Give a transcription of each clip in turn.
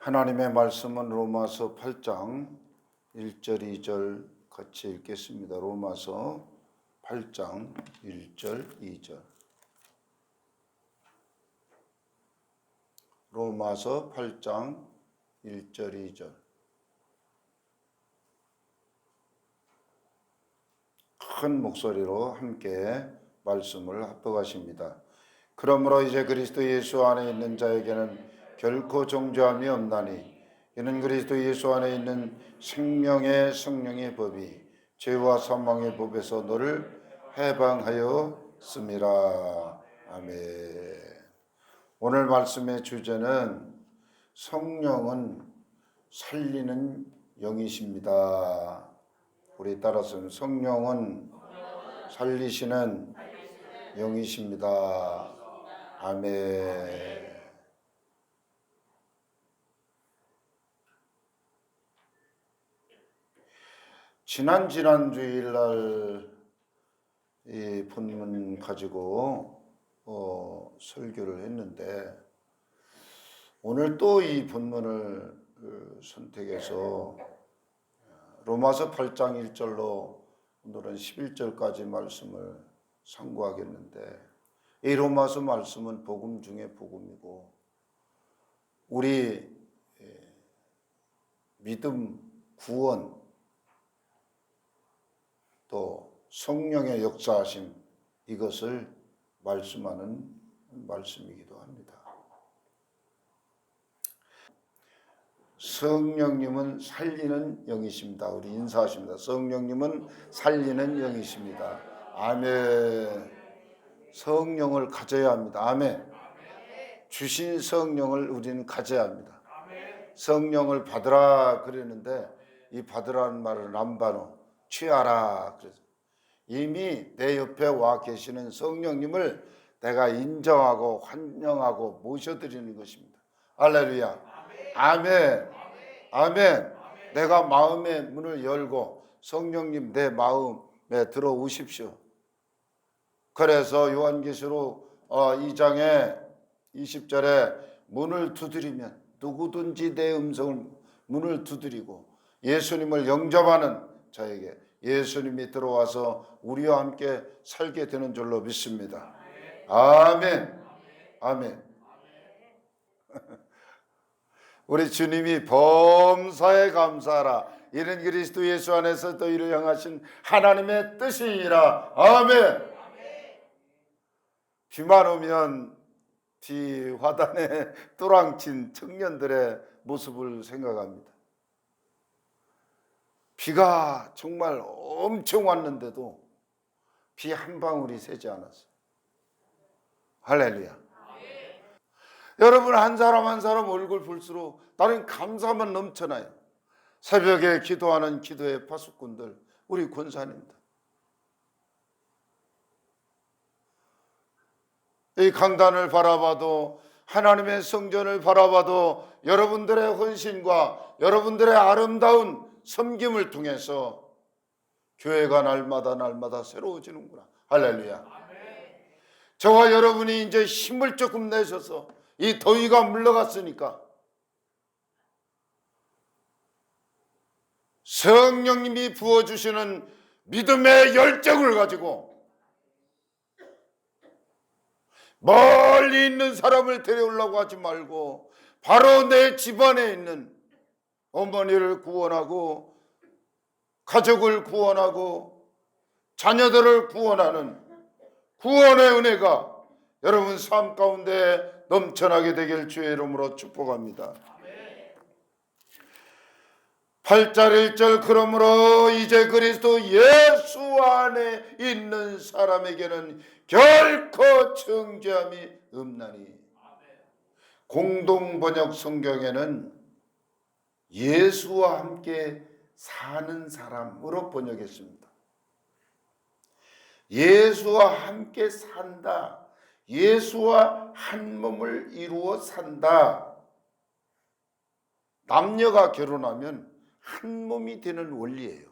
하나님의 말씀은 로마서 8장 1절 2절 같이 읽겠습니다. 로마서 8장 1절 2절. 로마서 8장 1절 2절. 큰 목소리로 함께 말씀을 합독하십니다. 그러므로 이제 그리스도 예수 안에 있는 자에게는 결코 정죄함이 없나니 이는 그리스도 예수 안에 있는 생명의 성령의 법이 죄와 사망의 법에서 너를 해방하였음이라. 아멘. 오늘 말씀의 주제는 성령은 살리는 영이십니다. 우리 따라서 성령은 살리시는 영이십니다. 아멘. 지난 주일날 이 본문 가지고 설교를 했는데 오늘 또 이 본문을 선택해서 로마서 8장 1절로 오늘은 11절까지 말씀을 상고하겠는데 이 로마서 말씀은 복음 중에 복음이고 우리 믿음, 구원, 또 성령의 역사하심 이것을 말씀하는 말씀이기도 합니다. 성령님은 살리는 영이십니다. 우리 인사하십니다. 성령님은 살리는 영이십니다. 아멘. 성령을 가져야 합니다. 아멘. 주신 성령을 우리는 가져야 합니다. 성령을 받으라 그러는데 이 받으라는 말을 남반어 취하라 그래서 이미 내 옆에 와 계시는 성령님을 내가 인정하고 환영하고 모셔드리는 것입니다. 할렐루야. 아멘. 아멘. 내가 마음의 문을 열고 성령님 내 마음에 들어오십시오. 그래서 요한계시록 2장에 20절에 문을 두드리면 누구든지 내 음성을 문을 두드리고 예수님을 영접하는 자에게 예수님이 들어와서 우리와 함께 살게 되는 줄로 믿습니다. 아멘. 아멘. 우리 주님이 범사에 감사하라. 이는 그리스도 예수 안에서 너희를 향하신 하나님의 뜻이니라. 아멘. 비만 오면 비 화단에 또랑친 청년들의 모습을 생각합니다. 비가 정말 엄청 왔는데도 비 한 방울이 새지 않았어요. 할렐루야. 여러분 한 사람 한 사람 얼굴 볼수록 나는 감사만 넘쳐나요. 새벽에 기도하는 기도의 파수꾼들, 우리 권사님들. 이 강단을 바라봐도 하나님의 성전을 바라봐도 여러분들의 헌신과 여러분들의 아름다운 섬김을 통해서 교회가 날마다 새로워지는구나. 할렐루야. 저와 여러분이 이제 힘을 조금 내셔서 이 더위가 물러갔으니까 성령님이 부어주시는 믿음의 열정을 가지고 멀리 있는 사람을 데려오려고 하지 말고 바로 내 집안에 있는 어머니를 구원하고 가족을 구원하고 자녀들을 구원하는 구원의 은혜가 여러분 삶 가운데 넘쳐나게 되길 주의 이름으로 축복합니다. 8절 1절 그러므로 이제 그리스도 예수 안에 있는 사람에게는 결코 정죄함이 없나니. 공동번역 성경에는 예수와 함께 사는 사람으로 번역했습니다. 예수와 함께 산다. 예수와 한 몸을 이루어 산다. 남녀가 결혼하면 한 몸이 되는 원리예요.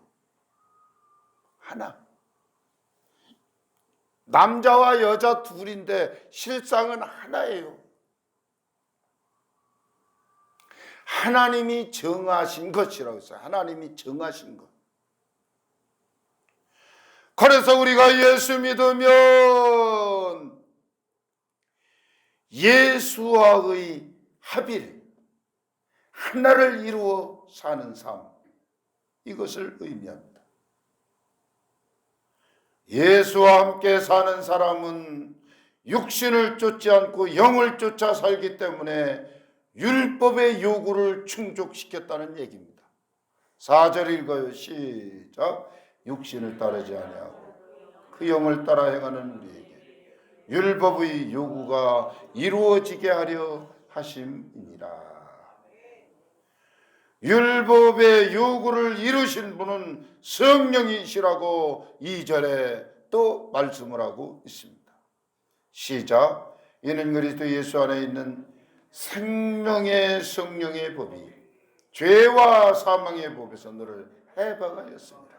하나. 남자와 여자 둘인데 실상은 하나예요. 하나님이 정하신 것이라고 했어요. 하나님이 정하신 것. 그래서 우리가 예수 믿으면 예수와의 합일, 하나를 이루어 사는 삶, 이것을 의미합니다. 예수와 함께 사는 사람은 육신을 쫓지 않고 영을 쫓아 살기 때문에 율법의 요구를 충족시켰다는 얘기입니다. 4절 읽어요. 시작. 육신을 따르지 아니하고 그 영을 따라 행하는 우리에게 율법의 요구가 이루어지게 하려 하심이니라. 율법의 요구를 이루신 분은 성령이시라고 2절에 또 말씀을 하고 있습니다. 시작. 이는 그리스도 예수 안에 있는 생명의 성령의 법이 죄와 사망의 법에서 너를 해방하였습니다.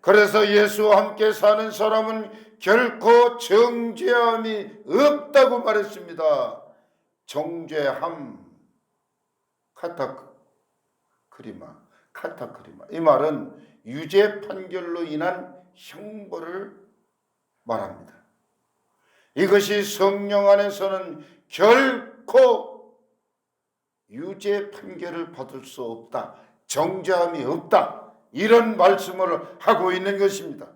그래서 예수와 함께 사는 사람은 결코 정죄함이 없다고 말했습니다. 정죄함, 카타크리마. 이 말은 유죄 판결로 인한 형벌을 말합니다. 이것이 성령 안에서는 결코 유죄 판결을 받을 수 없다. 정죄함이 없다. 이런 말씀을 하고 있는 것입니다.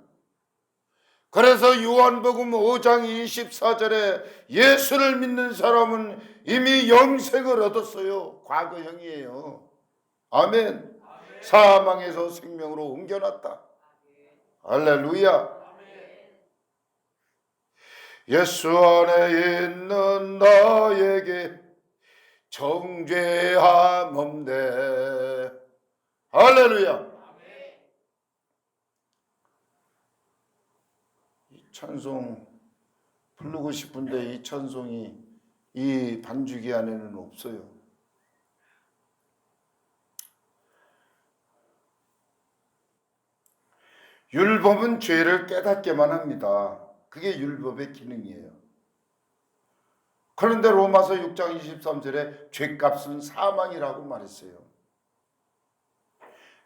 그래서 요한복음 5장 24절에 예수를 믿는 사람은 이미 영생을 얻었어요. 과거형이에요. 아멘. 사망에서 생명으로 옮겨놨다. 할렐루야. 예수 안에 있는 나에게 정죄함 없네. 할렐루야. 이 찬송 부르고 싶은데 이 찬송이 이 반주기 안에는 없어요. 율법은 죄를 깨닫게만 합니다. 그게 율법의 기능이에요. 그런데 로마서 6장 23절에 죄값은 사망이라고 말했어요.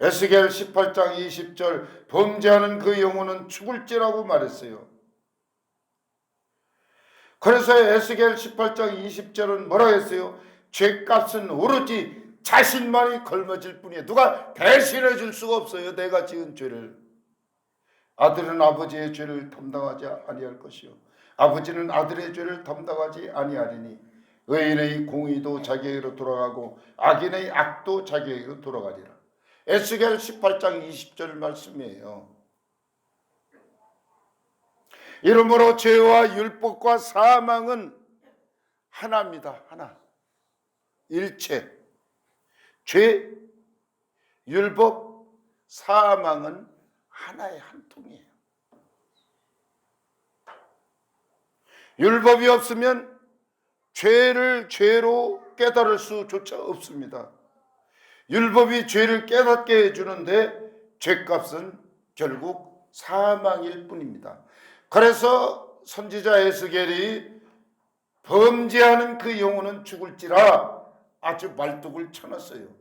에스겔 18장 20절 범죄하는 그 영혼은 죽을지라고 말했어요. 그래서 에스겔 18장 20절은 뭐라 했어요? 죄값은 오로지 자신만이 걸머질 뿐이에요. 누가 대신해 줄 수가 없어요. 내가 지은 죄를. 아들은 아버지의 죄를 담당하지 아니할 것이요 아버지는 아들의 죄를 담당하지 아니하리니 의인의 공의도 자기에게로 돌아가고 악인의 악도 자기에게로 돌아가리라. 에스겔 18장 20절 말씀이에요. 이러므로 죄와 율법과 사망은 하나입니다. 하나. 일체. 죄, 율법, 사망은 하나의 한 통이에요. 율법이 없으면 죄를 죄로 깨달을 수조차 없습니다. 율법이 죄를 깨닫게 해주는데 죄값은 결국 사망일 뿐입니다. 그래서 선지자 에스겔이 범죄하는 그 영혼은 죽을지라 아주 말뚝을 쳐놨어요.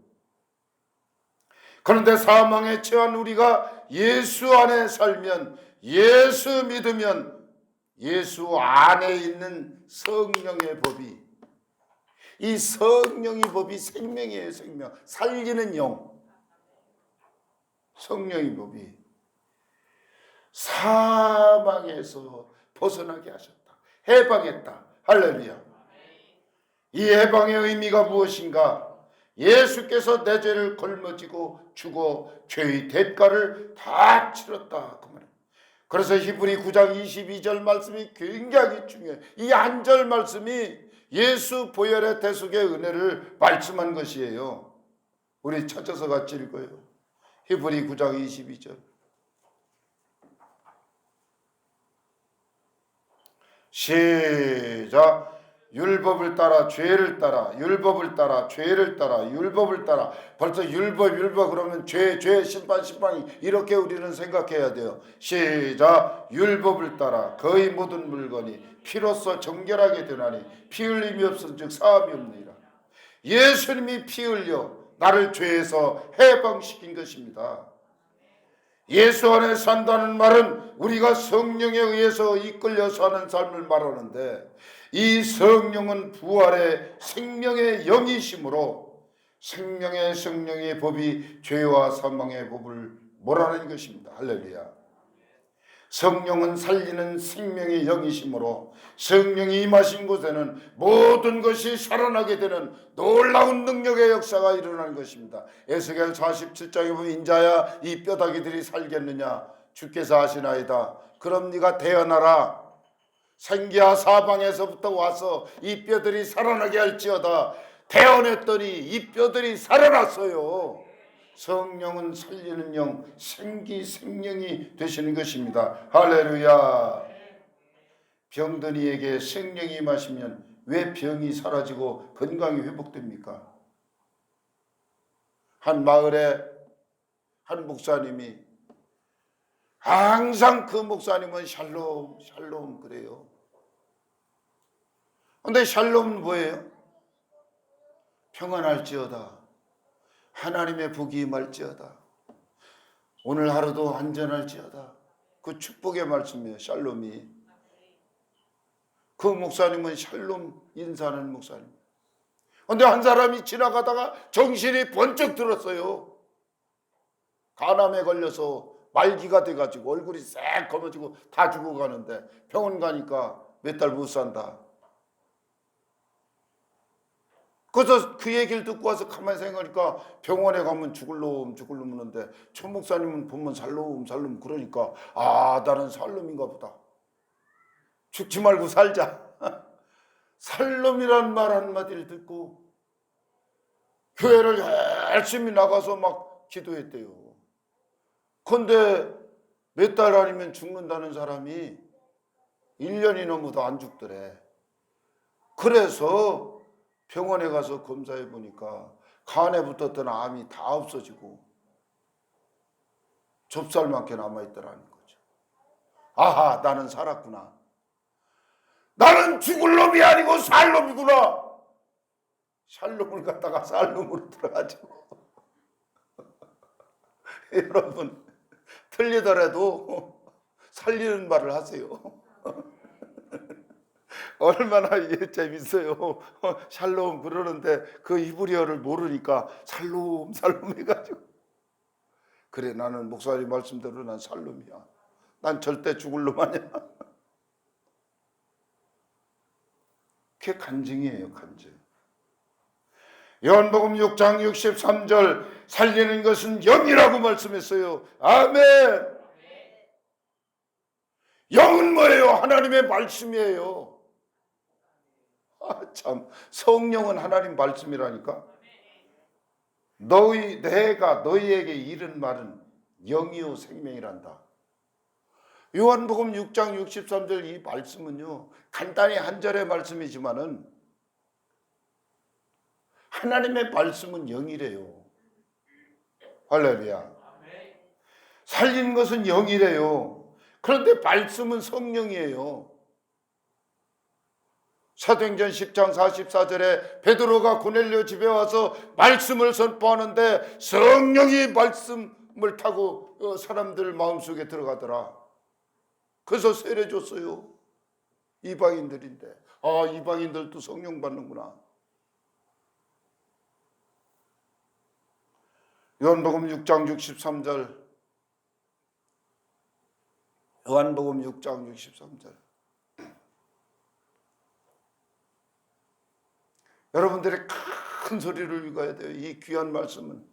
그런데 사망에 처한 우리가 예수 안에 살면, 예수 믿으면 예수 안에 있는 성령의 법이, 이 성령의 법이 생명이에요. 생명. 살리는 영. 성령의 법이 사망에서 벗어나게 하셨다. 해방했다. 할렐루야. 이 해방의 의미가 무엇인가? 예수께서 내 죄를 걸머지고 죽어 죄의 대가를 다 치렀다. 그 말이에요. 그래서 히브리 9장 22절 말씀이 굉장히 중요해요. 이 한 절 말씀이 예수 보혈의 대속의 은혜를 말씀한 것이에요. 우리 찾아서 같이 읽어요. 히브리 9장 22절. 시작. 율법을 따라 죄를 따라, 율법을 따라 죄를 따라, 율법을 따라. 벌써 율법 그러면 죄 심판이 이렇게 우리는 생각해야 돼요. 시작. 율법을 따라 거의 모든 물건이 피로써 정결하게 되나니 피 흘림이 없은 즉 사함이 없느니라. 예수님이 피 흘려 나를 죄에서 해방시킨 것입니다. 예수 안에 산다는 말은 우리가 성령에 의해서 이끌려서 하는 삶을 말하는데, 이 성령은 부활의 생명의 영이시므로 생명의 성령의 법이 죄와 사망의 법을 몰아내는 것입니다. 할렐루야. 성령은 살리는 생명의 영이시므로 성령이 임하신 곳에는 모든 것이 살아나게 되는 놀라운 능력의 역사가 일어나는 것입니다. 에스겔 47장에 보면 인자야 이 뼈다귀들이 살겠느냐, 주께서 하시나이다. 그럼 네가 태어나라. 생기야 사방에서부터 와서 이 뼈들이 살아나게 할지어다. 태어났더니 이 뼈들이 살아났어요. 성령은 살리는 영, 생명이 되시는 것입니다. 할렐루야. 병든 이에게 생명이 임하시면 왜 병이 사라지고 건강이 회복됩니까? 한 마을에 한 목사님이, 항상 그 목사님은 샬롬 샬롬 그래요. 근데 샬롬은 뭐예요? 평안할지어다, 하나님의 복이 임할지어다, 오늘 하루도 안전할지어다. 그 축복의 말씀이에요. 샬롬이. 그 목사님은 샬롬 인사하는 목사님. 그런데 한 사람이 지나가다가 정신이 번쩍 들었어요. 간암에 걸려서 말기가 돼가지고 얼굴이 싹 검어지고 다 죽어가는데 병원 가니까 몇 달 못 산다. 그래서 그 얘기를 듣고 와서 가만히 생각하니까 병원에 가면 죽을 놈 하는데 초 목사님은 보면 살롬 그러니까 나는 살롬인가 보다. 죽지 말고 살자. 살롬이란 말 한마디를 듣고 교회를 열심히 나가서 막 기도했대요. 그런데 몇 달 아니면 죽는다는 사람이 1년이 넘어도 안 죽더래. 그래서 병원에 가서 검사해 보니까 간에 붙었던 암이 다 없어지고 좁쌀만큼 남아있더라는 거죠. 아하, 나는 살았구나. 나는 죽을 놈이 아니고 살 놈이구나. 샬롬을 갖다가 살롬으로 들어가지고 여러분, 틀리더라도 살리는 말을 하세요. 얼마나 재밌어요. 샬롬 그러는데 그 히브리어를 모르니까 살롬 해가지고, 그래 나는 목사님 말씀대로 난 살롬이야. 난 절대 죽을 놈 아니야. 그게 간증이에요. 간증. 요한복음 6장 63절 살리는 것은 영이라고 말씀했어요. 아멘. 영은 뭐예요? 하나님의 말씀이에요. 참, 성령은 하나님 말씀이라니까. 내가 너희에게 이른 말은 영이요 생명이란다. 요한복음 6장 63절 이 말씀은요, 간단히 한 절의 말씀이지만은 하나님의 말씀은 영이래요. 할렐루야. 살리는 것은 영이래요. 그런데 말씀은 성령이에요. 사도행전 10장 44절에 베드로가 고넬료 집에 와서 말씀을 선포하는데 성령이 말씀을 타고 사람들 마음속에 들어가더라. 그래서 세례 줬어요. 이방인들인데 이방인들도 성령 받는구나. 요한복음 6장 63절, 요한복음 6장 63절. 여러분들이 큰 소리를 읽어야 돼요. 이 귀한 말씀은.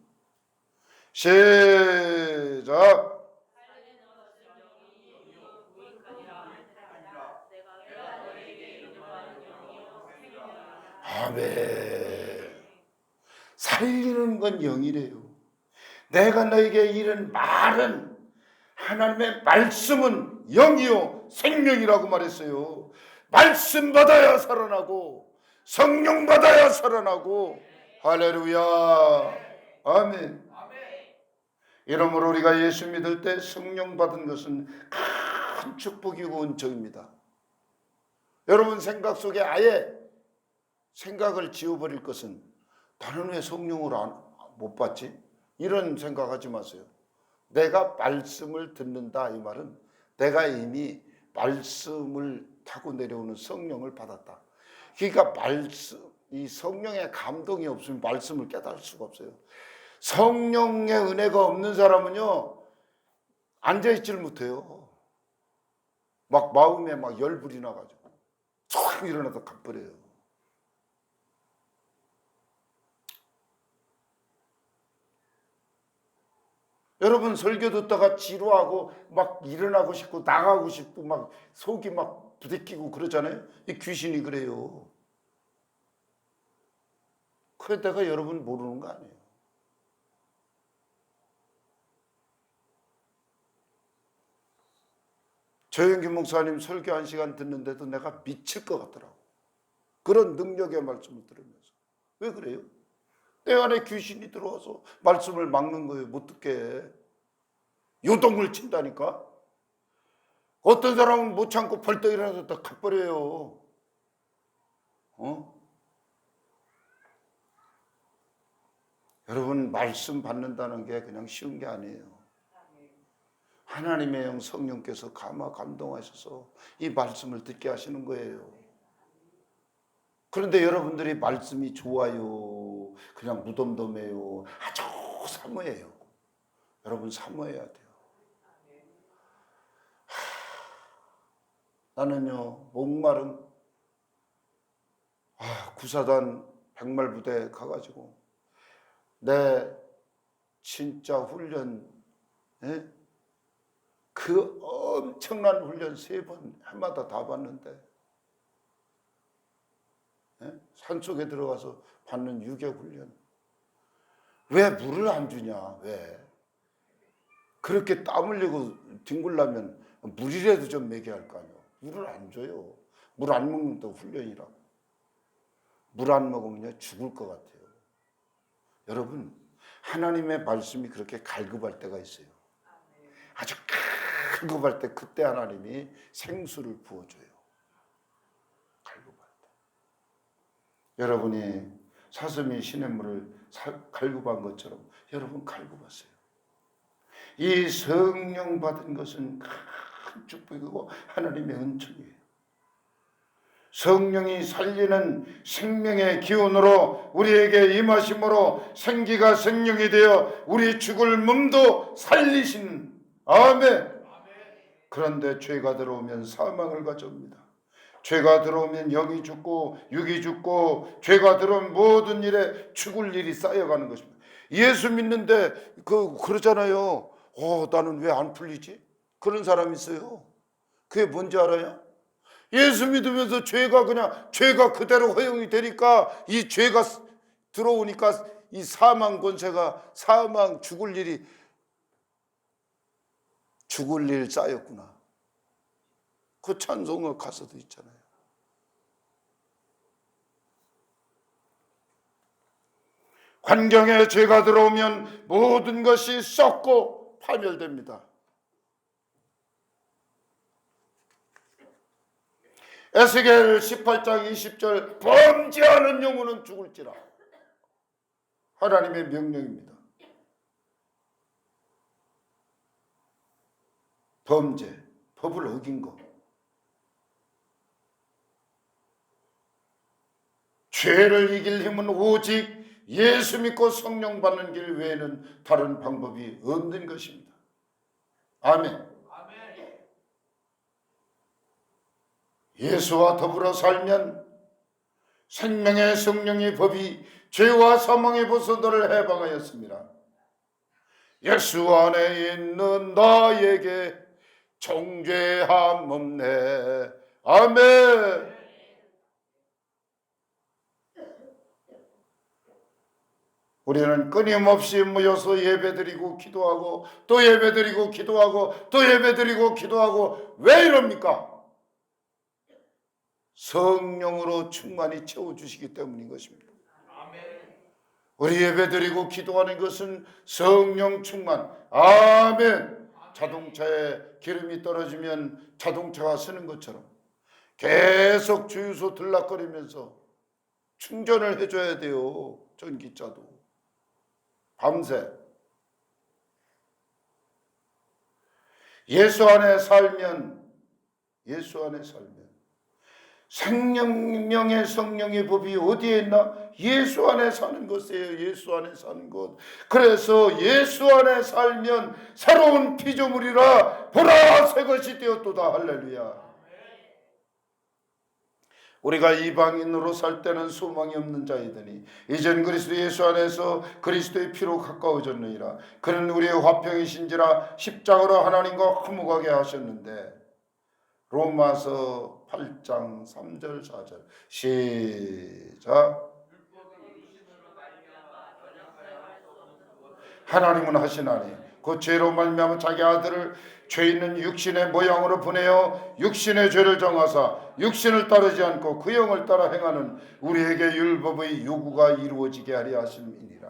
시작. 아멘. 살리는 건 영이래요. 내가 너에게 이른 말은, 하나님의 말씀은 영이요 생명이라고 말했어요. 말씀 받아야 살아나고 성령 받아야 살아나고. 할렐루야. 아멘. 이러므로 우리가 예수 믿을 때 성령 받은 것은 큰 축복이고 은총입니다. 여러분 생각 속에 아예 생각을 지워버릴 것은 나는 왜 성령을 못 받지? 이런 생각하지 마세요. 내가 말씀을 듣는다 이 말은 내가 이미 말씀을 타고 내려오는 성령을 받았다. 그러니까 이 성령의 감동이 없으면 말씀을 깨달을 수가 없어요. 성령의 은혜가 없는 사람은요, 앉아있지를 못해요. 막 마음에 막 열불이 나가지고 촥 일어나서 가버려요. 여러분 설교 듣다가 지루하고 막 일어나고 싶고 나가고 싶고 막 속이 막 부대끼고 그러잖아요. 이 귀신이 그래요. 그래 내가 여러분 모르는 거 아니에요. 조영기 목사님 설교 1시간 듣는데도 내가 미칠 것 같더라고. 그런 능력의 말씀을 들으면서. 왜 그래요? 내 안에 귀신이 들어와서 말씀을 막는 거예요. 못 듣게. 요동을 친다니까. 어떤 사람은 못 참고 벌떡 일어나서 다 가버려요. 여러분 말씀 받는다는 게 그냥 쉬운 게 아니에요. 하나님의 영 성령께서 감동하셔서 이 말씀을 듣게 하시는 거예요. 그런데 여러분들이 말씀이 좋아요, 그냥 무덤덤해요, 아주 사모해요. 여러분 사모해야 돼요. 나는요 목마름 구사단 백말부대 가가지고 내 진짜 훈련, 그 엄청난 훈련 3번 해마다 다 봤는데 산속에 들어가서 받는 유격 훈련 왜 물을 안 주냐? 왜 그렇게 땀 흘리고 뒹굴려면 물이라도 좀 먹여야 할 거 아니에요. 물을 안 줘요. 물 안 먹는다고 훈련이라고. 물 안 먹으면 죽을 것 같아요. 여러분 하나님의 말씀이 그렇게 갈급할 때가 있어요. 아주 갈급할 때 그때 하나님이 생수를 부어줘요. 갈급할 때. 여러분이 사슴이 시냇물을 갈급한 것처럼 여러분 갈급하세요. 이 성령 받은 것은 큰 축복이고 하나님의 은총이에요. 성령이 살리는 생명의 기운으로 우리에게 임하심으로 생기가 생명이 되어 우리 죽을 몸도 살리신 아멘. 그런데 죄가 들어오면 사망을 가져옵니다. 죄가 들어오면 영이 죽고 육이 죽고 죄가 들어오면 모든 일에 죽을 일이 쌓여가는 것입니다. 예수 믿는데 그러잖아요. 나는 왜 안 풀리지? 그런 사람 있어요. 그게 뭔지 알아요? 예수 믿으면서 죄가 그대로 허용이 되니까 이 죄가 들어오니까 이 사망 권세가 죽을 일 쌓였구나. 그 찬송가 가사도 있잖아요. 환경에 죄가 들어오면 모든 것이 썩고 파멸됩니다. 에스겔 18장 20절 범죄하는 영혼은 죽을지라. 하나님의 명령입니다. 범죄, 법을 어긴 거. 죄를 이길 힘은 오직 예수 믿고 성령 받는 길 외에는 다른 방법이 없는 것입니다. 아멘. 예수와 더불어 살면 생명의 성령의 법이 죄와 사망의 벗어 너를 해방하였습니다. 예수 안에 있는 나에게 정죄함 없네. 아멘. 우리는 끊임없이 모여서 예배드리고 기도하고 또 예배드리고 기도하고 또 예배드리고 기도하고 왜 이럽니까? 성령으로 충만히 채워주시기 때문인 것입니다. 우리 예배드리고 기도하는 것은 성령 충만. 아멘. 자동차에 기름이 떨어지면 자동차가 쓰는 것처럼 계속 주유소 들락거리면서 충전을 해줘야 돼요. 전기차도. 밤새. 예수 안에 살면 생명의 성령의 법이 어디에 있나? 예수 안에 사는 것이에요. 예수 안에 사는 것. 그래서 예수 안에 살면 새로운 피조물이라 보라 새 것이 되었도다. 할렐루야. 우리가 이방인으로 살 때는 소망이 없는 자이더니 이젠 그리스도 예수 안에서 그리스도의 피로 가까워졌느니라. 그는 우리의 화평이신지라 십자가로 하나님과 화목하게 하셨는데. 로마서 8장 3절 4절 시작. 하나님은 하시나니 그 죄로 말미암아 자기 아들을 죄 있는 육신의 모양으로 보내어 육신의 죄를 정하사 육신을 따르지 않고 그 영을 따라 행하는 우리에게 율법의 요구가 이루어지게 하려 하심이니라.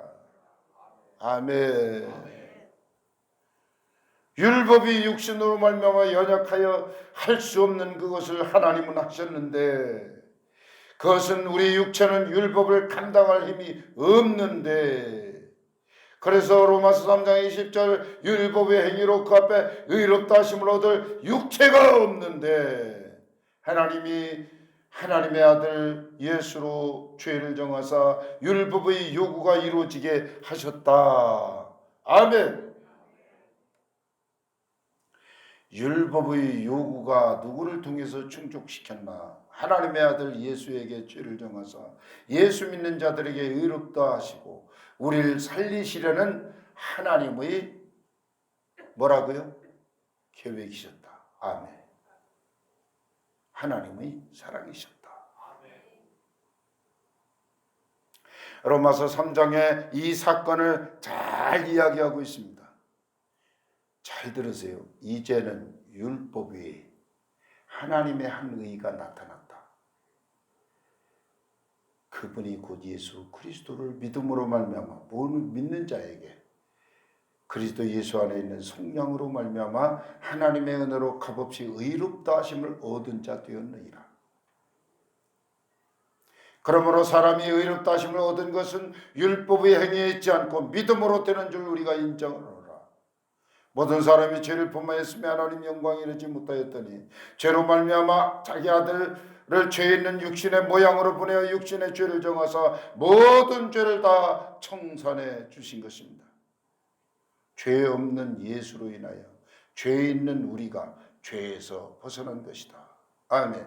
아멘. 율법이 육신으로 말미암아 연약하여 할 수 없는 그것을 하나님은 하셨는데, 그것은 우리 육체는 율법을 감당할 힘이 없는데, 그래서 로마서 3장 20절 율법의 행위로 그 앞에 의롭다 하심을 얻을 육체가 없는데 하나님의 아들 예수로 죄를 정하사 율법의 요구가 이루어지게 하셨다. 아멘. 율법의 요구가 누구를 통해서 충족시켰나? 하나님의 아들 예수에게 죄를 정하사 예수 믿는 자들에게 의롭다 하시고 우리를 살리시려는 하나님의 뭐라고요? 계획이셨다. 아멘. 하나님의 사랑이셨다. 로마서 3장에 이 사건을 잘 이야기하고 있습니다. 잘 들으세요. 이제는 율법 위에 하나님의 한 의가 나타났다. 그분이 곧 예수 그리스도를 믿음으로 말미암아 믿는 자에게 그리스도 예수 안에 있는 성령으로 말미암아 하나님의 은혜로 값없이 의롭다 하심을 얻은 자 되었느니라. 그러므로 사람이 의롭다 하심을 얻은 것은 율법의 행위에 있지 않고 믿음으로 되는 줄 우리가 인정을 하노라. 모든 사람이 죄를 범하였으며 하나님 영광에 이르지 못하였더니 죄로 말미암아 자기 아들을 죄 있는 육신의 모양으로 보내어 육신의 죄를 정하사 모든 죄를 다 청산해 주신 것입니다. 죄 없는 예수로 인하여 죄 있는 우리가 죄에서 벗어난 것이다. 아멘.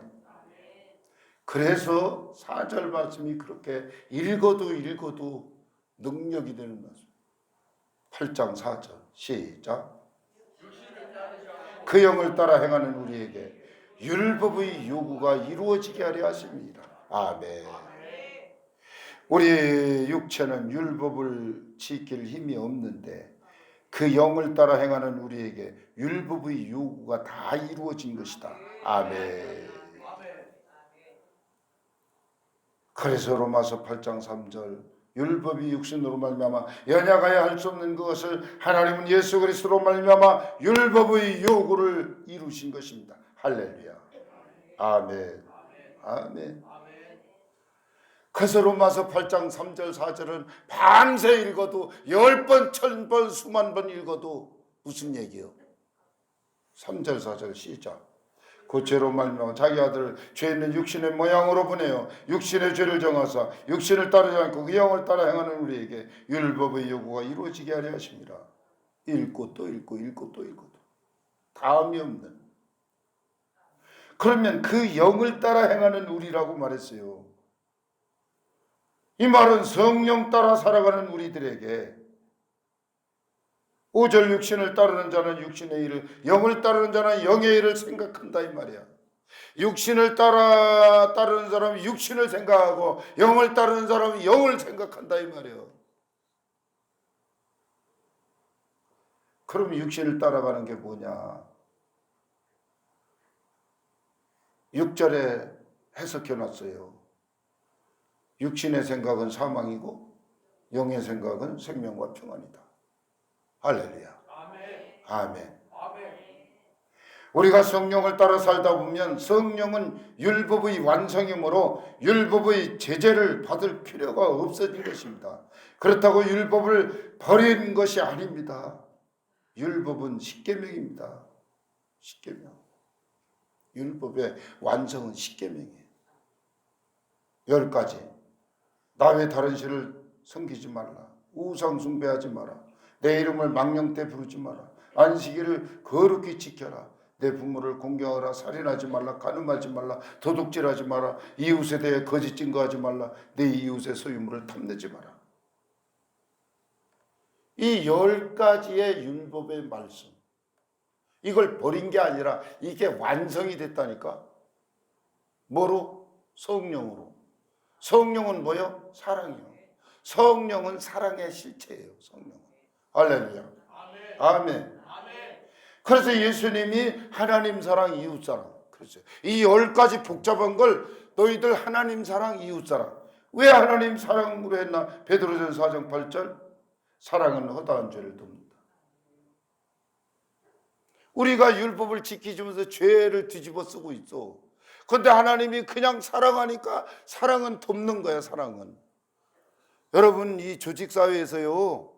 그래서 4절 말씀이 그렇게 읽어도 능력이 되는 말씀. 8장 4절 시작. 그 영을 따라 행하는 우리에게 율법의 요구가 이루어지게 하려 하십니다. 아멘. 우리 육체는 율법을 지킬 힘이 없는데 그 영을 따라 행하는 우리에게 율법의 요구가 다 이루어진 것이다. 아멘. 그래서 로마서 8장 3절 율법이 육신으로 말미암아 연약하여 할 수 없는 그것을 하나님은 예수 그리스도로 말미암아 율법의 요구를 이루신 것입니다. 할렐루야. 아멘. 아멘. 그래서 로마서 8장 3절 4절은 밤새 읽어도 10번 1000번 수만 번 읽어도 무슨 얘기요? 3절 4절 시작. 그 죄로 말미암아 자기 아들을 죄 있는 육신의 모양으로 보내어 육신의 죄를 정하사 육신을 따르지 않고 그 영을 따라 행하는 우리에게 율법의 요구가 이루어지게 하려 하십니다. 읽고 또 읽고 다음이 없는. 그러면 그 영을 따라 행하는 우리라고 말했어요. 이 말은 성령 따라 살아가는 우리들에게 5절 육신을 따르는 자는 육신의 일을, 영을 따르는 자는 영의 일을 생각한다 이 말이야. 육신을 따르는 사람은 육신을 생각하고 영을 따르는 사람은 영을 생각한다 이 말이야. 그럼 육신을 따라가는 게 뭐냐? 6절에 해석해 놨어요. 육신의 생각은 사망이고 영의 생각은 생명과 평안이다. 할렐루야. 아멘. 아멘. 우리가 성령을 따라 살다 보면 성령은 율법의 완성이므로 율법의 제재를 받을 필요가 없어진 것입니다. 그렇다고 율법을 버린 것이 아닙니다. 율법은 십계명입니다. 십계명. 율법의 완성은 십계명이에요. 10가지. 나 외 다른 신을 섬기지 말라. 우상 숭배하지 마라. 내 이름을 망령되 부르지 마라. 안식일을 거룩히 지켜라. 내 부모를 공경하라. 살인하지 말라. 간음하지 말라. 도둑질하지 마라. 이웃에 대해 거짓 증거하지 말라. 내 이웃의 소유물을 탐내지 마라. 이 10가지의 율법의 말씀, 이걸 버린 게 아니라 이게 완성이 됐다니까. 뭐로? 성령으로. 성령은 뭐요? 사랑이요. 성령은 사랑의 실체예요. 성령은. 할렐루야. 아멘. 그래서 예수님이 하나님 사랑, 이웃 사랑. 그렇죠. 이 10가지 복잡한 걸 너희들 하나님 사랑, 이웃 사랑. 왜 하나님 사랑으로 했나? 베드로전서 4장 8절. 사랑은 허다한 죄를 돕니다. 우리가 율법을 지키면서 죄를 뒤집어 쓰고 있어. 그런데 하나님이 그냥 사랑하니까 사랑은 돕는 거야. 사랑은. 여러분, 이 조직사회에서요,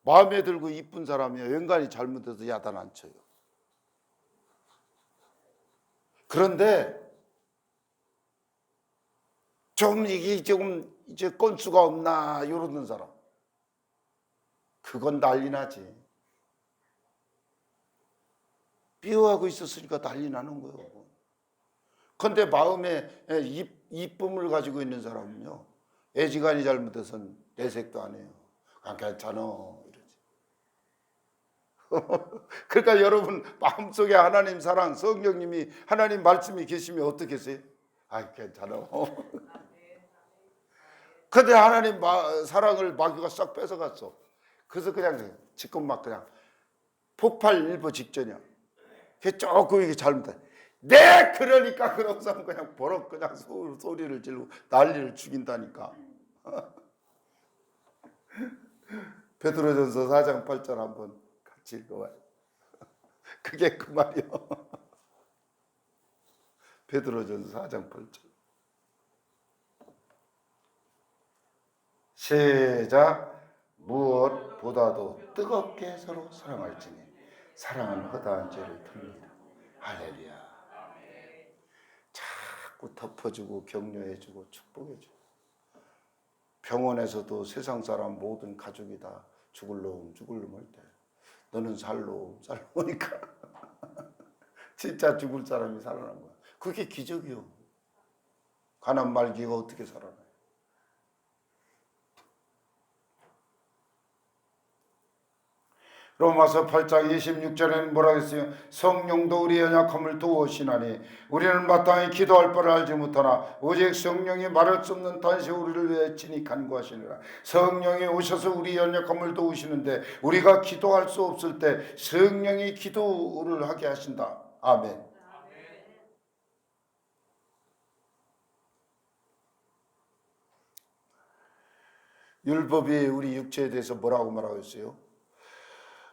마음에 들고 이쁜 사람이요, 연간이 잘못해서 야단 안 쳐요. 그런데 좀 이게 조금 이제 건수가 없나 이러는 사람, 그건 난리 나지. 비호하고 있었으니까 난리 나는 거예요. 그런데 마음에 이쁨을 가지고 있는 사람은요, 애지간히 잘못해서는 내색도 안 해요. 아, 괜찮아 이러지. 그러니까 여러분 마음속에 하나님 사랑, 성령님이, 하나님 말씀이 계시면 어떻게 하세요? 아, 괜찮아. 근데 하나님 사랑을 마귀가 싹 뺏어갔어. 그래서 그냥 지금 막 그냥 폭발 일보 직전이야. 그게 조금 이게 잘못해. 네, 그러니까 그러고서 그냥 버럭 그냥 소리를 지르고 난리를 죽인다니까. 베드로전서 4장 8절 한번 같이 읽어봐요. 그게 그 말이요. 베드로전서 4장 8절. 시작. 무엇보다도 뜨겁게 서로 사랑할지니 사랑은 허다한 죄를 듭니다. 할렐루야. 자꾸 덮어주고 격려해주고 축복해주고. 병원에서도 세상 사람 모든 가족이 다 죽을 놈 할 때 너는 살놈 하니까 진짜 죽을 사람이 살아난 거야. 그게 기적이요. 가난 말기가 어떻게 살아나요? 로마서 8장 26절에는 뭐라고 했어요? 성령도 우리 연약함을 도우시나니 우리는 마땅히 기도할 바를 알지 못하나 오직 성령이 말할 수 없는 단시 우리를 위해 친히 간구하시느라. 성령이 오셔서 우리 연약함을 도우시는데 우리가 기도할 수 없을 때 성령이 기도를 하게 하신다. 아멘. 율법이 우리 육체에 대해서 뭐라고 말하고 있어요?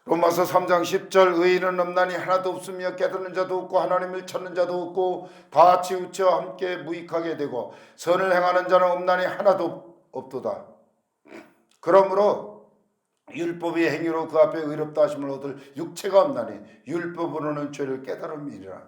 로마서 3장 10절 의인은 없나니 하나도 없으며 깨닫는 자도 없고 하나님을 찾는 자도 없고 다 치우쳐 함께 무익하게 되고 선을 행하는 자는 없나니 하나도 없도다. 그러므로 율법의 행위로 그 앞에 의롭다 하심을 얻을 육체가 없나니 율법으로는 죄를 깨달음이니라.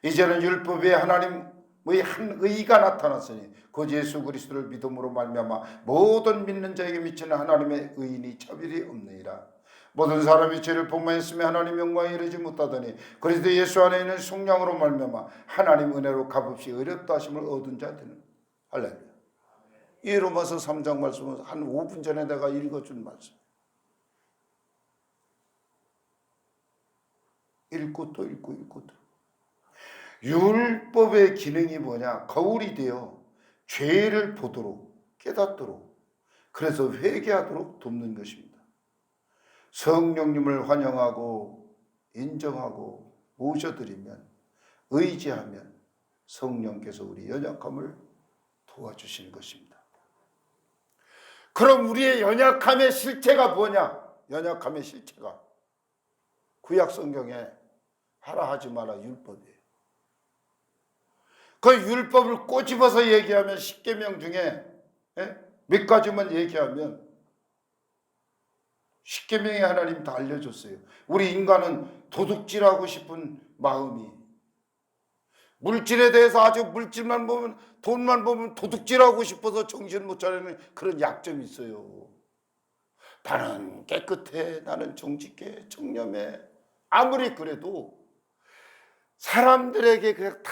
이제는 율법에 하나님의 한 의가 나타났으니 곧 예수 그리스도를 믿음으로 말미암아 모든 믿는 자에게 미치는 하나님의 의인이 차별이 없느니라. 모든 사람이 죄를 범하였으며 하나님 영광에 이르지 못하더니 그리스도 예수 안에 있는 속량으로 말미암아 하나님 은혜로 값없이 의롭다 하심을 얻은 자들은. 할렐루야. 이 로마서 3장 말씀은 한 5분 전에 내가 읽어준 말씀. 읽고 또 읽고 읽고 또. 율법의 기능이 뭐냐? 거울이 되어 죄를 보도록 깨닫도록, 그래서 회개하도록 돕는 것입니다. 성령님을 환영하고 인정하고 모셔드리면, 의지하면 성령께서 우리 연약함을 도와주시는 것입니다. 그럼 우리의 연약함의 실체가 뭐냐? 연약함의 실체가 구약 성경에 하라 하지 마라 율법이에요. 그 율법을 꼬집어서 얘기하면 10계명 중에 몇 가지만 얘기하면 10계명의 하나님 다 알려줬어요. 우리 인간은 도둑질하고 싶은 마음이, 물질에 대해서 아주 물질만 보면, 돈만 보면 도둑질하고 싶어서 정신 못 차리는 그런 약점이 있어요. 나는 깨끗해, 나는 정직해, 청렴해. 아무리 그래도 사람들에게 그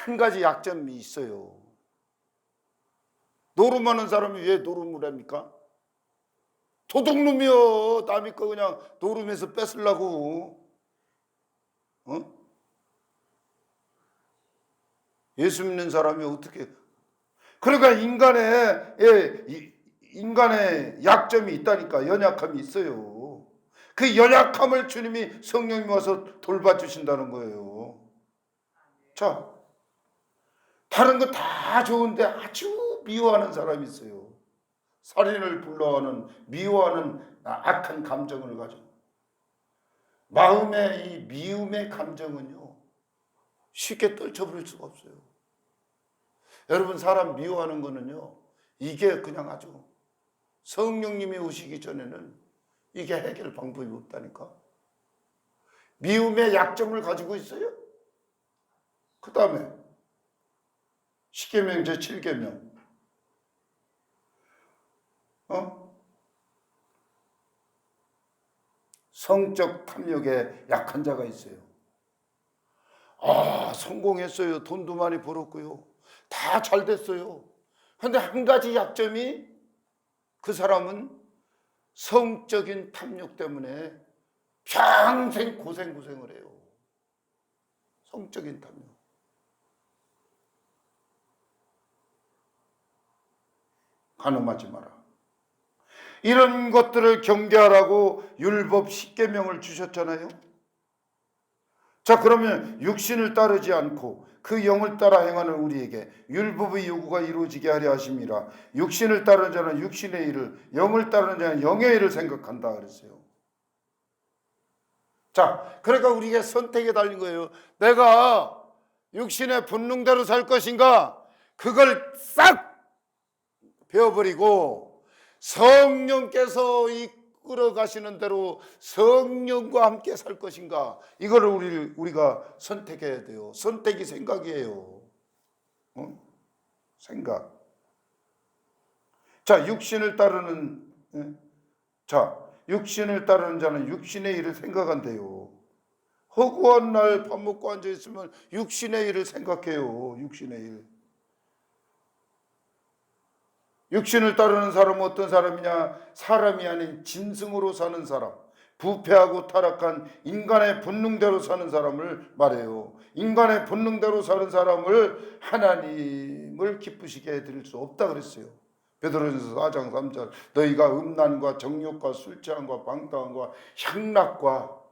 한 가지 약점이 있어요. 노름하는 사람이 왜 노름을 합니까? 도둑놈이요. 남이 거 그냥 노름해서 뺏으려고. 예수 믿는 사람이 어떻게. 그러니까 인간의 약점이 있다니까. 연약함이 있어요. 그 연약함을 주님이 성령이 와서 돌봐주신다는 거예요. 자, 다른 거 다 좋은데 아주 미워하는 사람이 있어요. 살인을 불러하는, 미워하는 악한 감정을 가지고. 마음의 이 미움의 감정은요, 쉽게 떨쳐버릴 수가 없어요. 여러분, 사람 미워하는 거는요, 이게 그냥 아주 성령님이 오시기 전에는 이게 해결 방법이 없다니까. 미움의 약점을 가지고 있어요. 그 다음에 10계명 제 7계명 성적 탐욕에 약한 자가 있어요. 성공했어요. 돈도 많이 벌었고요. 다 잘 됐어요. 그런데 한 가지 약점이, 그 사람은 성적인 탐욕 때문에 평생 고생을 해요. 성적인 탐욕. 간음하지 마라. 이런 것들을 경계하라고 율법 10계명을 주셨잖아요. 자, 그러면 육신을 따르지 않고 그 영을 따라 행하는 우리에게 율법의 요구가 이루어지게 하려 하심이라. 육신을 따르는 자는 육신의 일을, 영을 따르는 자는 영의 일을 생각한다 그랬어요. 자, 그러니까 우리가 선택에 달린 거예요. 내가 육신의 본능대로 살 것인가? 그걸 싹 베어버리고 성령께서 이끌어 가시는 대로 성령과 함께 살 것인가? 이거를 우리가 선택해야 돼요. 선택이 생각이에요. 생각. 자, 육신을 따르는 자는 육신의 일을 생각한대요. 허구한 날 밥 먹고 앉아 있으면 육신의 일을 생각해요. 육신의 일. 육신을 따르는 사람은 어떤 사람이냐? 사람이 아닌 짐승으로 사는 사람, 부패하고 타락한 인간의 본능대로 사는 사람을 말해요. 인간의 본능대로 사는 사람을 하나님을 기쁘시게 해드릴 수 없다 그랬어요. 베드로전서 4장 3절 너희가 음란과 정욕과 술취함과 방탕함과 향락과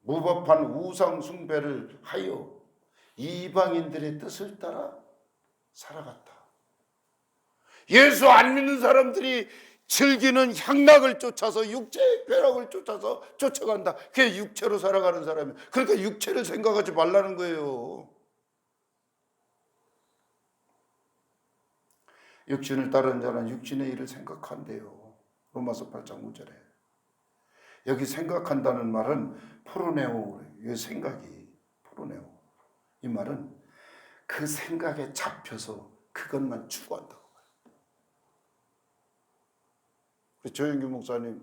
무법한 우상 숭배를 하여 이방인들의 뜻을 따라 살아갔다. 예수 안 믿는 사람들이 즐기는 향락을 쫓아서 육체의 쾌락을 쫓아서 쫓아간다. 그게 육체로 살아가는 사람이에요. 그러니까 육체를 생각하지 말라는 거예요. 육신을 따르는 자는 육신의 일을 생각한대요. 로마서 8장 5절에. 여기 생각한다는 말은 포르네오, 이 생각이 포르네오. 이 말은 그 생각에 잡혀서 그것만 추구한다고. 조영규 목사님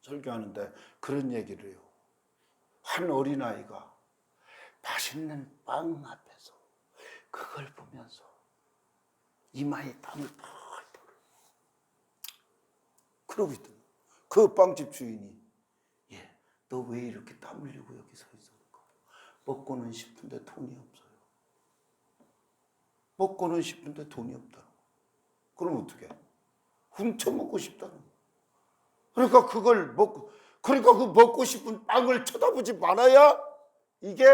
설교하는데 그런 얘기를 해요. 한 어린아이가 맛있는 빵 앞에서 그걸 보면서 이마에 땀을 펄펄 그러고 있더라고요. 그 빵집 주인이 너 왜 이렇게 땀 흘리고 여기 서 있을까? 먹고는 싶은데 돈이 없어요. 먹고는 싶은데 돈이 없다. 그럼 어떻게? 훔쳐 먹고 싶다는 거예요. 그러니까 그 먹고 싶은 빵을 쳐다보지 말아야 이게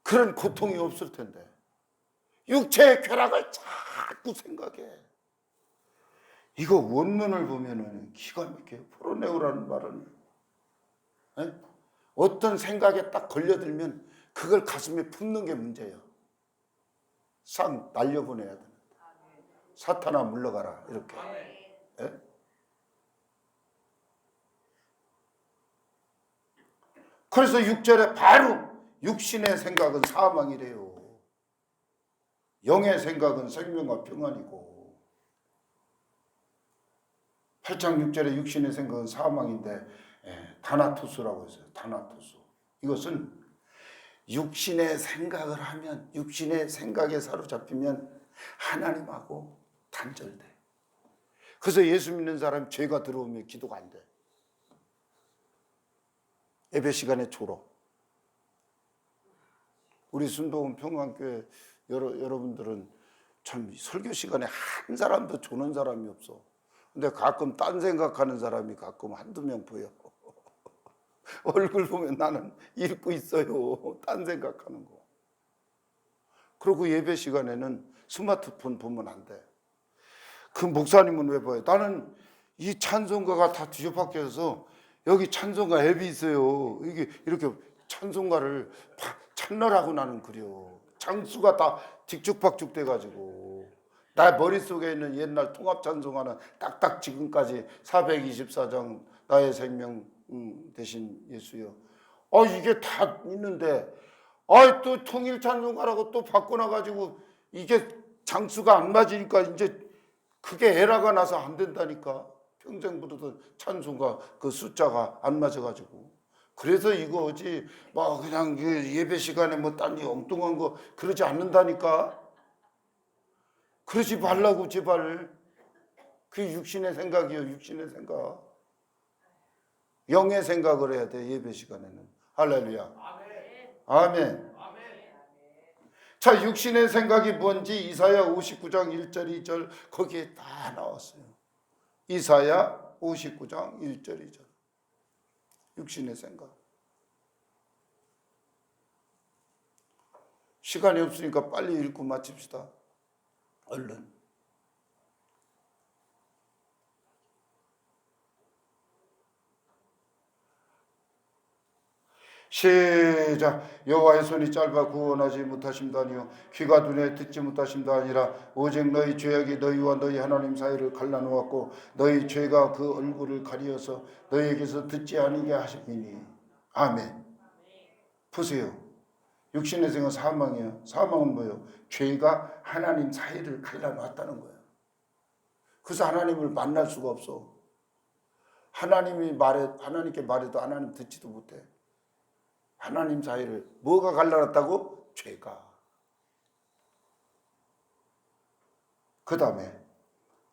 그런 고통이 없을 텐데. 육체의 쾌락을 자꾸 생각해. 이거 원문을 보면은 기가 막혀요. 포르네오라는 말은 예? 어떤 생각에 딱 걸려들면 그걸 가슴에 품는 게 문제예요. 싹 날려보내야 돼. 사탄아 물러가라 이렇게. 예? 그래서 6절에 바로 육신의 생각은 사망이래요. 영의 생각은 생명과 평안이고. 8장 6절에 육신의 생각은 사망인데 다나토스라고 했어요. 다나토스. 이것은 육신의 생각을 하면, 육신의 생각에 사로잡히면 하나님하고 단절돼. 그래서 예수 믿는 사람 죄가 들어오면 기도가 안 돼. 예배 시간에 졸어. 우리 순도원 평강교회 여러분들은 참 설교 시간에 한 사람도 조는 사람이 없어. 근데 가끔 딴 생각하는 사람이 가끔 한두 명 보여. 얼굴 보면 나는 읽고 있어요. 딴 생각하는 거. 그리고 예배 시간에는 스마트폰 보면 안 돼. 그 목사님은 왜 봐요? 나는 이 찬송가가 다 뒤집박혀서 여기 찬송가 앱이 있어요. 이게 이렇게 찬송가를 찾느라고 나는 그려. 장수가 다 뒤죽박죽 돼가지고 나 머릿속에 있는 옛날 통합 찬송가는 딱딱 지금까지 424장 나의 생명 대신 예수여. 이게 다 있는데 또 통일 찬송가라고 또 바꿔놔가지고 이게 장수가 안 맞으니까 이제 그게 에러가 나서 안 된다니까. 평생 부르던 찬송가 그 숫자가 안 맞아가지고. 그래서 이거지 막 그냥 예배 시간에 뭐 딴 엉뚱한 거 그러지 않는다니까. 그러지 말라고 제발. 그게 육신의 생각이요. 육신의 생각. 영의 생각을 해야 돼. 예배 시간에는. 할렐루야. 아멘. 자, 육신의 생각이 뭔지 이사야 59장 1절 2절 거기에 다 나왔어요. 이사야 59장 1절 2절. 육신의 생각. 시간이 없으니까 빨리 읽고 마칩시다. 얼른. 시작. 여호와의 손이 짧아 구원하지 못하심도 아니요 귀가 눈에 듣지 못하심도 아니라 오직 너희 죄악이 너희와 너희 하나님 사이를 갈라놓았고 너희 죄가 그 얼굴을 가리어서 너희에게서 듣지 아니게 하심이니. 아멘. 보세요. 육신의 생은 사망이에요. 사망은 뭐예요? 죄가 하나님 사이를 갈라놨다는 거예요. 그래서 하나님을 만날 수가 없어. 하나님께 말해도 하나님 듣지도 못해. 하나님 사이를 뭐가 갈라놨다고? 죄가. 그 다음에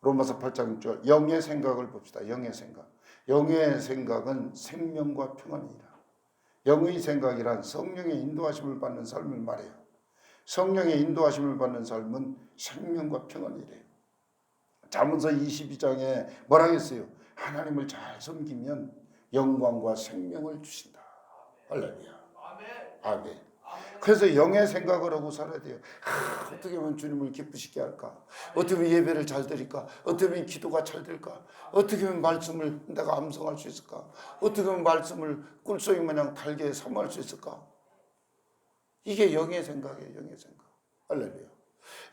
로마서 8장 6절 영의 생각을 봅시다. 영의 생각. 영의 생각은 생명과 평안이라. 영의 생각이란 성령의 인도하심을 받는 삶을 말해요. 성령의 인도하심을 받는 삶은 생명과 평안이래요. 잠언서 22장에 뭐라 했어요? 하나님을 잘 섬기면 영광과 생명을 주신다. 할렐루야. 아멘. 그래서 영의 생각을 하고 살아야 돼요. 어떻게 하면 주님을 기쁘시게 할까? 어떻게 하면 예배를 잘 드릴까? 어떻게 하면 기도가 잘 될까? 어떻게 하면 말씀을 내가 암송할 수 있을까? 어떻게 하면 말씀을 꿀송이 마냥 달게 사모할 수 있을까? 이게 영의 생각이에요. 영의 생각. 할렐루야.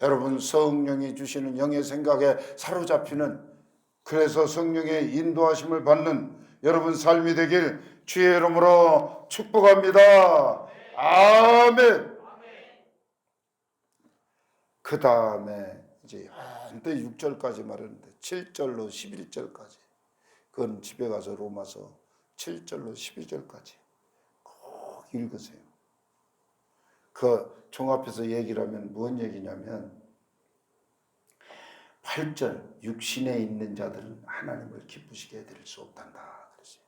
여러분 성령이 주시는 영의 생각에 사로잡히는, 그래서 성령의 인도하심을 받는 여러분 삶이 되길 주의 이름으로 축복합니다. 아멘. 그 다음에 이제 한때 6절까지 말했는데 7절로 11절까지, 그건 집에 가서 로마서 7절로 12절까지 꼭 읽으세요. 그 종합해서 얘기를 하면 무슨 얘기냐면 8절 육신에 있는 자들은 하나님을 기쁘시게 해드릴 수 없단다 그랬어요.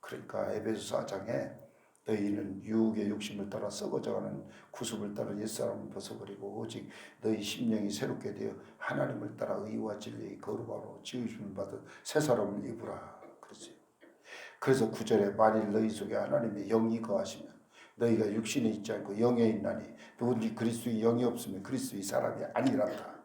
그러니까 에베소 4장에 너희는 유혹의 욕심을 따라 썩어져가는 구습을 따라 옛사람을 벗어버리고 오직 너희 심령이 새롭게 되어 하나님을 따라 의와 진리의 거룩함으로 지으심을 받은 새 사람을 입으라 그랬어요. 그래서 9절에 만일 너희 속에 하나님의 영이 거하시면 너희가 육신에 있지 않고 영에 있나니 누군지 그리스도의 영이 없으면 그리스도의 사람이 아니란다.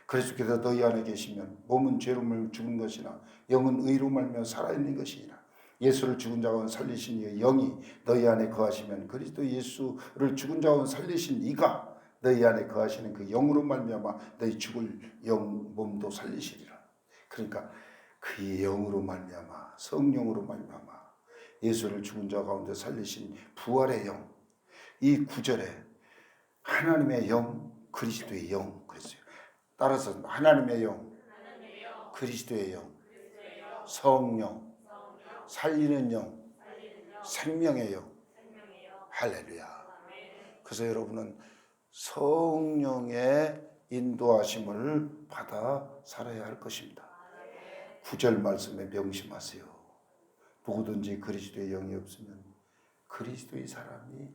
그리스도께서 너희 안에 계시면 몸은 죄로 말며 죽은 것이나 영은 의로 말며 살아있는 것이니라. 예수를 죽은 자 가운데 살리신 이 영이 너희 안에 거하시면 그리스도 예수를 죽은 자 가운데 살리신 이가 너희 안에 거하시는 그 영으로 말미암아 너희 죽을 영 몸도 살리시리라. 그러니까 그 영으로 말미암아 성령으로 말미암아 예수를 죽은 자 가운데 살리신 부활의 영, 이 구절에 하나님의 영, 그리스도의 영 그랬어요. 따라서 하나님의 영, 그리스도의 영, 성령, 살리는 영, 생명의 영. 할렐루야. 그래서 여러분은 성령의 인도하심을 받아 살아야 할 것입니다. 9절 말씀에 명심하세요. 누구든지 그리스도의 영이 없으면 그리스도의 사람이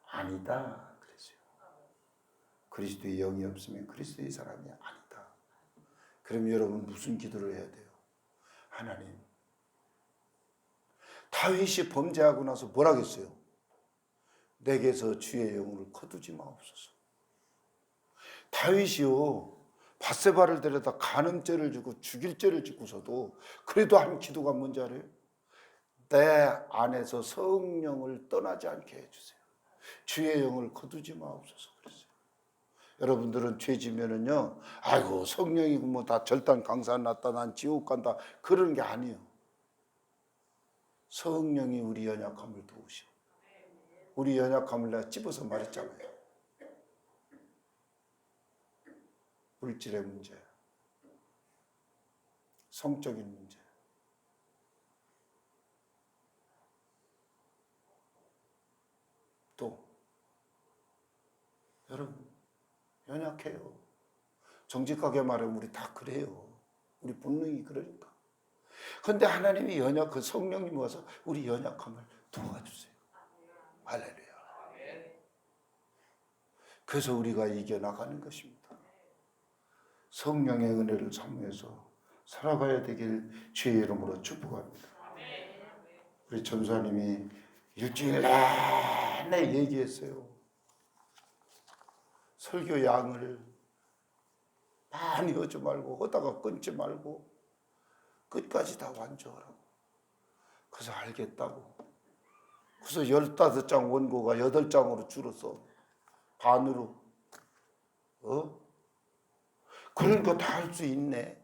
아니다 그랬어요. 그리스도의 영이 없으면 그리스도의 사람이 아니다. 그럼 여러분 무슨 기도를 해야 돼요? 하나님, 다윗이 범죄하고 나서 뭐라 했어요? 내게서 주의 영을 거두지 마옵소서. 다윗이요, 밧세바를 데려다 간음죄를 주고 죽일 죄를 짓고서도 그래도 한 기도가 뭔지 알아요? 내 안에서 성령을 떠나지 않게 해주세요. 주의 영을 거두지 마옵소서 그랬어요. 여러분들은 죄 지면은요, 아이고 성령이고 뭐 다 절단 강산 났다, 난 지옥 간다, 그런 게 아니에요. 성령이 우리 연약함을 도우시오. 우리 연약함을 내가 집어서 말했잖아요. 물질의 문제, 성적인 문제, 또 여러분 연약해요. 정직하게 말하면 우리 다 그래요. 우리 본능이 그러니까. 그런데 하나님이 그 성령님이 와서 우리 연약함을 도와주세요. 할렐루야. 그래서 우리가 이겨나가는 것입니다. 성령의 은혜를 사모해서 살아가야 되길 주의 이름으로 축복합니다. 우리 전사님이 일주일 내내 얘기했어요. 설교 양을 많이 하지 말고 하다가 끊지 말고 끝까지 다 완주하라고. 그래서 알겠다고. 그래서 15장 원고가 8장으로 줄어서 반으로. 그러니까 다 할 수 있네.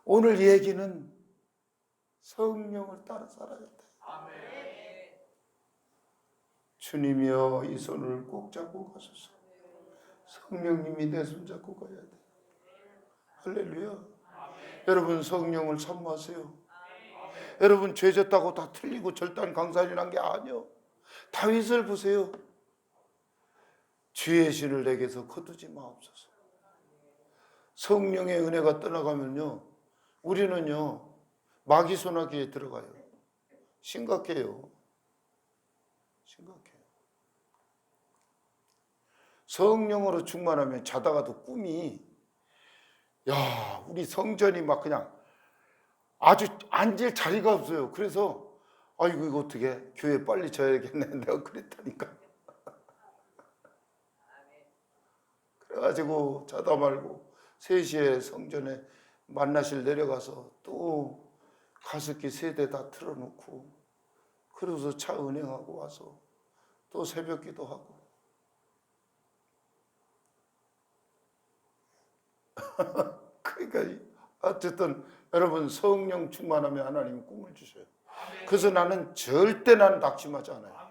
오늘 얘기는 성령을 따라 살아야 돼. 주님이여 이 손을 꼭 잡고 가소서. 성령님이 내 손 잡고 가야 돼. 할렐루야. 여러분 성령을 사모하세요. 여러분 죄 졌다고 다 틀리고 절단 강산이란 게 아니요. 다윗을 보세요. 주의 신을 내게서 거두지 마옵소서. 성령의 은혜가 떠나가면요, 우리는요 마귀 소나기에 들어가요. 심각해요. 심각해요. 성령으로 충만하면 자다가도 꿈이, 야, 우리 성전이 막 그냥 아주 앉을 자리가 없어요. 그래서 아이고 이거 어떻게 교회 빨리 져야겠네. 내가 그랬다니까. 그래가지고 자다 말고 3시에 성전에 만나실 내려가서 또 가습기 3대 다 틀어놓고 그러고서 차 은행하고 와서 또 새벽 기도하고. 그러니까 어쨌든 여러분 성령 충만하면 하나님이 꿈을 주셔요. 그래서 나는 절대 낙심하지 않아요.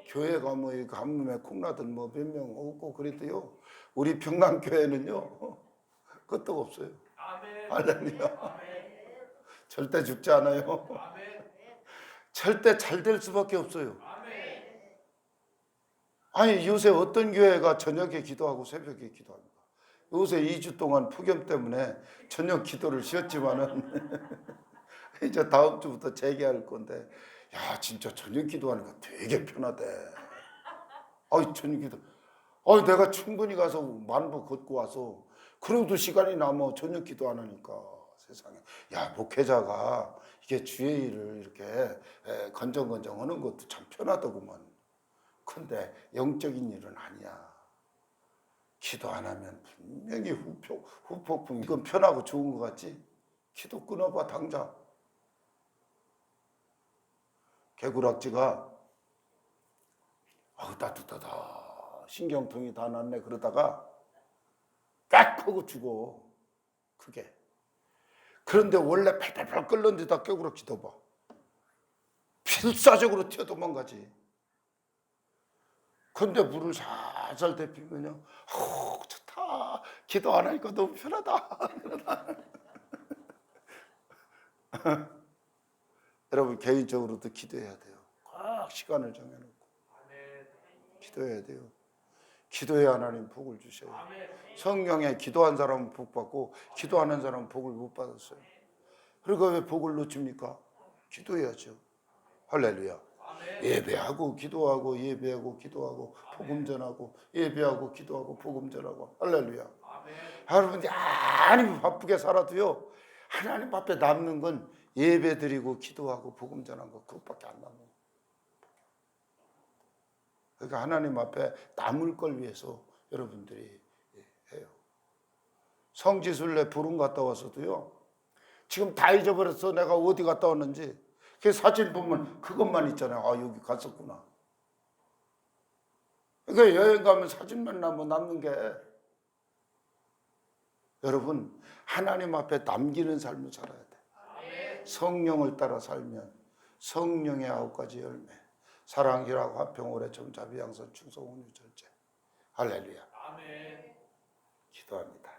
교회가 뭐 가뭄에 콩나들 뭐 몇 명 없고 그래도요, 우리 평강교회는요 끄떡 없어요. 할렐루야. 절대 죽지 않아요. 절대 잘 될 수밖에 없어요. 아니 요새 어떤 교회가 저녁에 기도하고 새벽에 기도합니까? 요새 2주 동안 폭염 때문에 저녁 기도를 쉬었지만은 이제 다음 주부터 재개할 건데, 야 진짜 저녁 기도하니까 되게 편하대. 아이 저녁 기도, 내가 충분히 가서 만보 걷고 와서 그래도 시간이 남아 저녁 기도 안 하니까 세상에. 야 목회자가 이게 주의 일을 이렇게 건정건정 하는 것도 참 편하더구만. 근데 영적인 일은 아니야. 기도 안 하면 분명히 후폭풍. 이건 편하고 좋은 것 같지? 기도 끊어봐 당장. 개구락지가 따뜻하다 신경통이 다 났네 그러다가 깍 하고 죽어 그게. 그런데 원래 팔팔팔 끓는 데다 개구락지 둬봐 필사적으로 튀어 도망가지. 근데 물을 살살 데피면요 좋다 기도 안 하니까 너무 편하다. 여러분 개인적으로도 기도해야 돼요. 꼭 시간을 정해놓고 기도해야 돼요. 기도해야 하나님 복을 주셔요. 성경에 기도한 사람은 복 받고 기도하는 사람은 복을 못 받았어요. 그러니까 왜 복을 놓칩니까? 기도해야죠. 할렐루야. 예배하고 기도하고 예배하고 기도하고 복음 전하고 예배하고 기도하고 복음 전하고 할렐루야. 여러분 하나님 바쁘게 살아도요 하나님 앞에 남는 건 예배 드리고 기도하고 복음 전한 거 그것밖에 안 남아요. 그러니까 하나님 앞에 남을 걸 위해서 여러분들이 해요. 성지순례 부름 갔다 와서도요 지금 다 잊어버렸어. 내가 어디 갔다 왔는지. 그 사진 보면 그것만 있잖아요. 여기 갔었구나. 그러니까 여행 가면 사진만 남는 게 여러분 하나님 앞에 남기는 삶을 살아야 돼. 성령을 따라 살면 성령의 9가지 열매 사랑, 희락, 화평, 오래, 정자비, 양선, 충성, 온유, 절제. 할렐루야. 기도합니다.